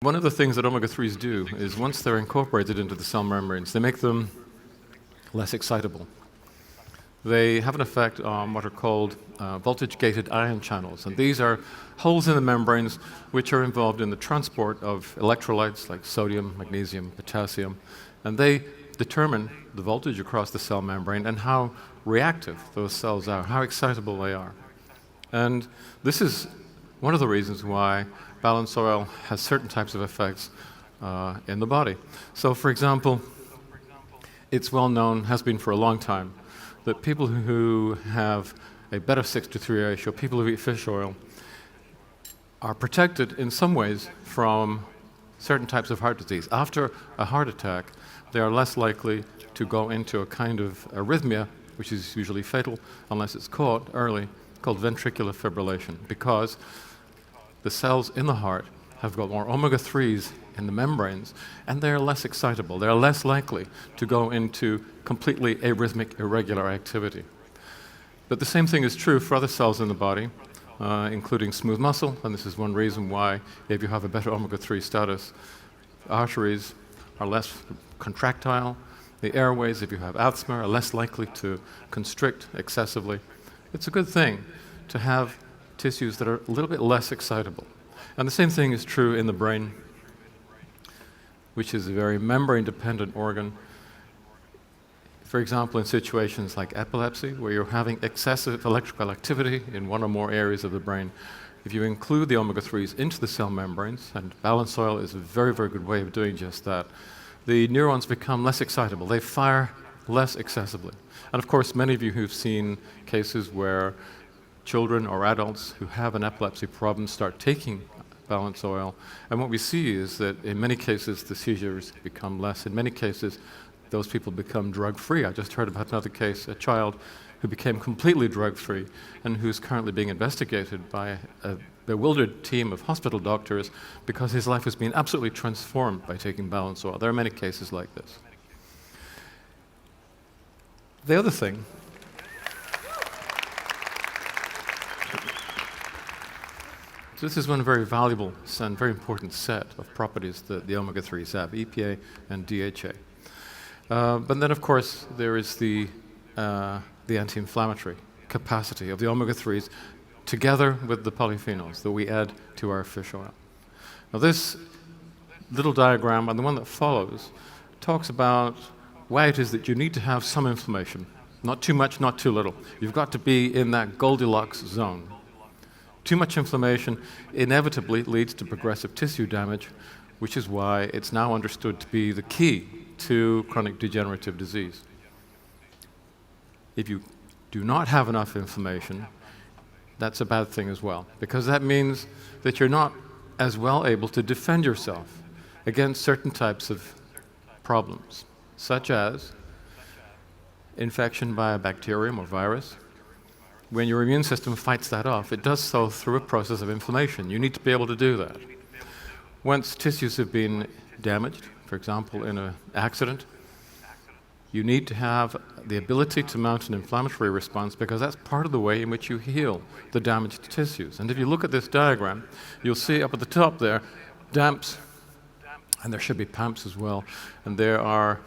One of the things that omega-3s do is once they're incorporated into the cell membranes, they make them less excitable. They have an effect on what are called voltage-gated ion channels, and these are holes in the membranes which are involved in the transport of electrolytes like sodium, magnesium, potassium, and they determine the voltage across the cell membrane and how reactive those cells are, how excitable they are. And this is one of the reasons why balanced oil has certain types of effects in the body. So, for example, it's well known, has been for a long time, that people who have a better 6-to-3 ratio, people who eat fish oil, are protected in some ways from certain types of heart disease. After a heart attack, they are less likely to go into a kind of arrhythmia, which is usually fatal unless it's caught early, called ventricular fibrillation, because the cells in the heart have got more omega-3s in the membranes, and they're less excitable. They're less likely to go into completely arrhythmic, irregular activity. But the same thing is true for other cells in the body, including smooth muscle, and this is one reason why, if you have a better omega-3 status, arteries are less contractile. The airways, if you have asthma, are less likely to constrict excessively. It's a good thing to have tissues that are a little bit less excitable. And the same thing is true in the brain, which is a very membrane-dependent organ. For example, in situations like epilepsy, where you're having excessive electrical activity in one or more areas of the brain, if you include the omega-3s into the cell membranes, and balanced oil is a very, very good way of doing just that, the neurons become less excitable. They fire less excessively. And of course, many of you who've seen cases where children or adults who have an epilepsy problem start taking balanced oil, and what we see is that in many cases the seizures become less. In many cases, those people become drug-free. I just heard about another case, a child who became completely drug-free and who's currently being investigated by a bewildered team of hospital doctors because his life has been absolutely transformed by taking balanced oil. There are many cases like this. The other thing so this is one very valuable and very important set of properties that the omega-3s have, EPA and DHA. But then, of course, there is the anti-inflammatory capacity of the omega-3s together with the polyphenols that we add to our fish oil. Now, this little diagram, and the one that follows, talks about why it is that you need to have some inflammation. Not too much, not too little. You've got to be in that Goldilocks zone. Too much inflammation inevitably leads to progressive tissue damage, which is why it's now understood to be the key to chronic degenerative disease. If you do not have enough inflammation, that's a bad thing as well, because that means that you're not as well able to defend yourself against certain types of problems, such as infection by a bacterium or virus. When your immune system fights that off, it does so through a process of inflammation. You need to be able to do that. Once tissues have been damaged, for example, in an accident, you need to have the ability to mount an inflammatory response because that's part of the way in which you heal the damaged tissues. And if you look at this diagram, you'll see up at the top there, DAMPs, and there should be PAMPs as well, and there are